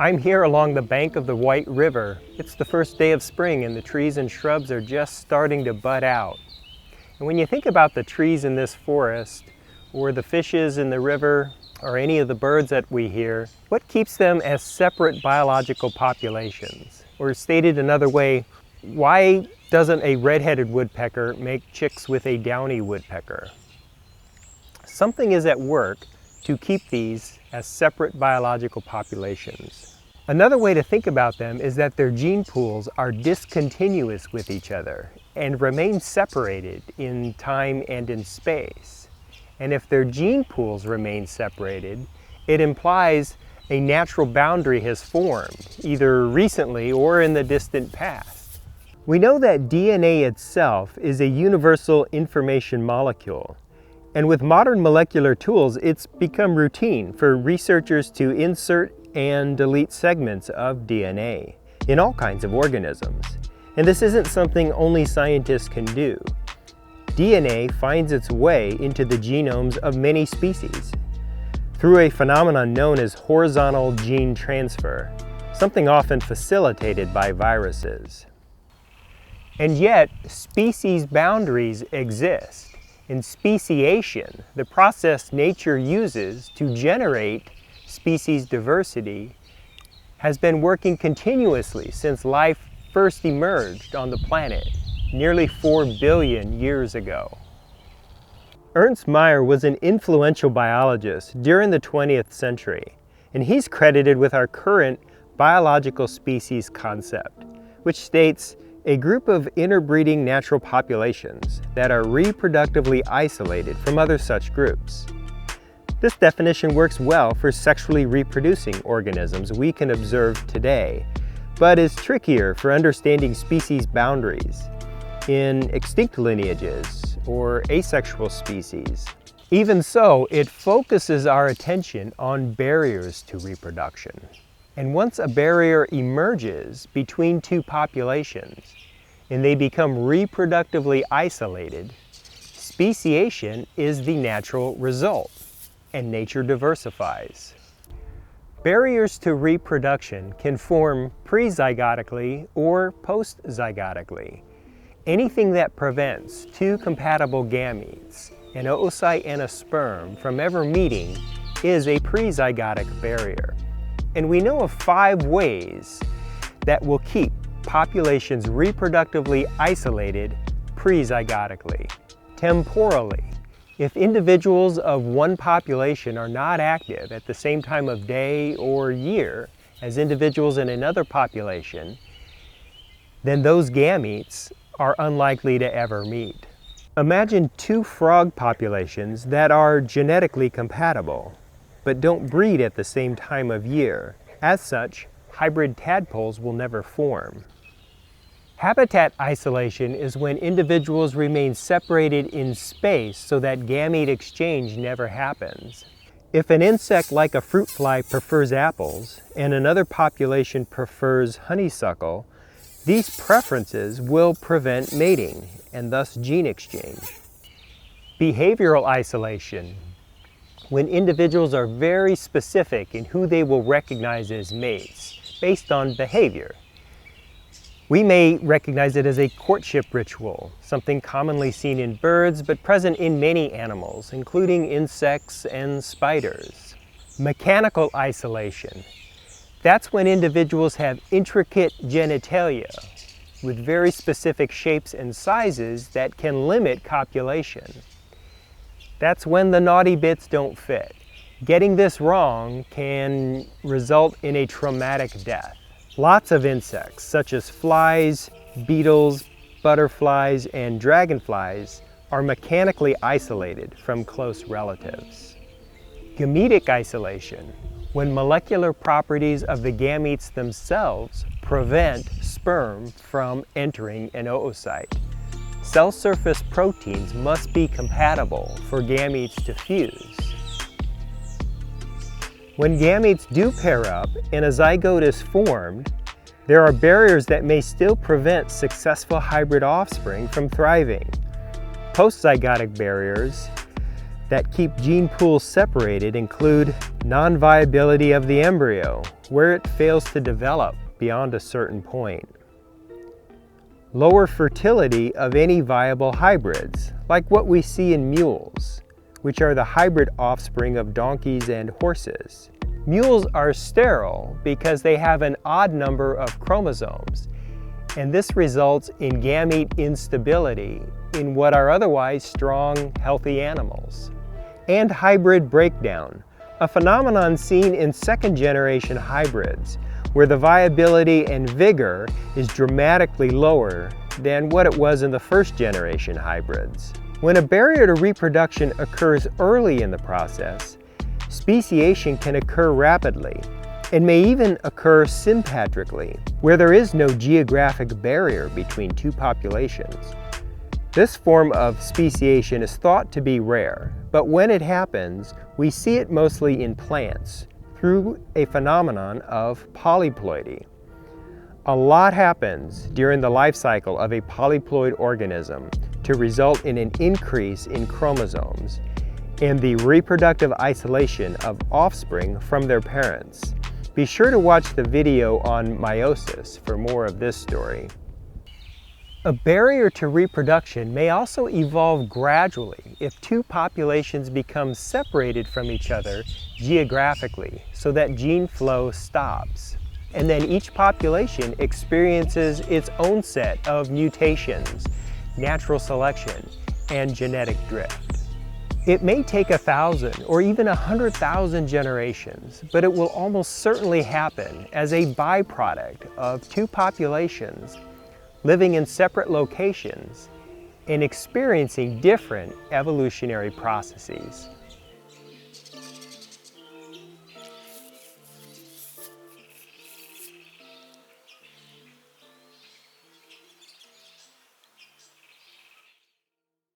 I'm here along the bank of the White River. It's the first day of spring and the trees and shrubs are just starting to bud out. And when you think about the trees in this forest, or the fishes in the river, or any of the birds that we hear, what keeps them as separate biological populations? Or stated another way, why doesn't a red-headed woodpecker make chicks with a downy woodpecker? Something is at work to keep these as separate biological populations. Another way to think about them is that their gene pools are discontinuous with each other and remain separated in time and in space. And if their gene pools remain separated, it implies a natural boundary has formed, either recently or in the distant past. We know that DNA itself is a universal information molecule. And with modern molecular tools, it's become routine for researchers to insert and delete segments of DNA in all kinds of organisms. And this isn't something only scientists can do. DNA finds its way into the genomes of many species through a phenomenon known as horizontal gene transfer, something often facilitated by viruses. And yet, species boundaries exist. In speciation, the process nature uses to generate species diversity, has been working continuously since life first emerged on the planet nearly 4 billion years ago. Ernst Mayr was an influential biologist during the 20th century, and he's credited with our current biological species concept, which states a group of interbreeding natural populations that are reproductively isolated from other such groups. This definition works well for sexually reproducing organisms we can observe today, but is trickier for understanding species boundaries in extinct lineages or asexual species. Even so, it focuses our attention on barriers to reproduction. And once a barrier emerges between two populations and they become reproductively isolated, speciation is the natural result, and nature diversifies. Barriers to reproduction can form prezygotically or postzygotically. Anything that prevents two compatible gametes, an oocyte and a sperm, from ever meeting is a prezygotic barrier. And we know of 5 ways that will keep populations reproductively isolated prezygotically. Temporally, if individuals of one population are not active at the same time of day or year as individuals in another population, then those gametes are unlikely to ever meet. Imagine 2 frog populations that are genetically compatible, but don't breed at the same time of year. As such, hybrid tadpoles will never form. Habitat isolation is when individuals remain separated in space so that gamete exchange never happens. If an insect like a fruit fly prefers apples and another population prefers honeysuckle, these preferences will prevent mating and thus gene exchange. Behavioral isolation, when individuals are very specific in who they will recognize as mates based on behavior. We may recognize it as a courtship ritual, something commonly seen in birds but present in many animals, including insects and spiders. Mechanical isolation, that's when individuals have intricate genitalia with very specific shapes and sizes that can limit copulation. That's when the naughty bits don't fit. Getting this wrong can result in a traumatic death. Lots of insects, such as flies, beetles, butterflies, and dragonflies, are mechanically isolated from close relatives. Gametic isolation, when molecular properties of the gametes themselves prevent sperm from entering an oocyte. Cell surface proteins must be compatible for gametes to fuse. When gametes do pair up and a zygote is formed, there are barriers that may still prevent successful hybrid offspring from thriving. Postzygotic barriers that keep gene pools separated include non-viability of the embryo, where it fails to develop beyond a certain point. Lower fertility of any viable hybrids, like what we see in mules, which are the hybrid offspring of donkeys and horses. Mules are sterile because they have an odd number of chromosomes, and this results in gamete instability in what are otherwise strong, healthy animals. And hybrid breakdown, a phenomenon seen in second-generation hybrids, where the viability and vigor is dramatically lower than what it was in the first-generation hybrids. When a barrier to reproduction occurs early in the process, speciation can occur rapidly and may even occur sympatrically, where there is no geographic barrier between two populations. This form of speciation is thought to be rare, but when it happens, we see it mostly in plants through a phenomenon of polyploidy. A lot happens during the life cycle of a polyploid organism to result in an increase in chromosomes and the reproductive isolation of offspring from their parents. Be sure to watch the video on meiosis for more of this story. A barrier to reproduction may also evolve gradually if two populations become separated from each other geographically so that gene flow stops. And then each population experiences its own set of mutations, natural selection, and genetic drift. It may take 1,000 or even 100,000 generations, but it will almost certainly happen as a byproduct of two populations living in separate locations and experiencing different evolutionary processes.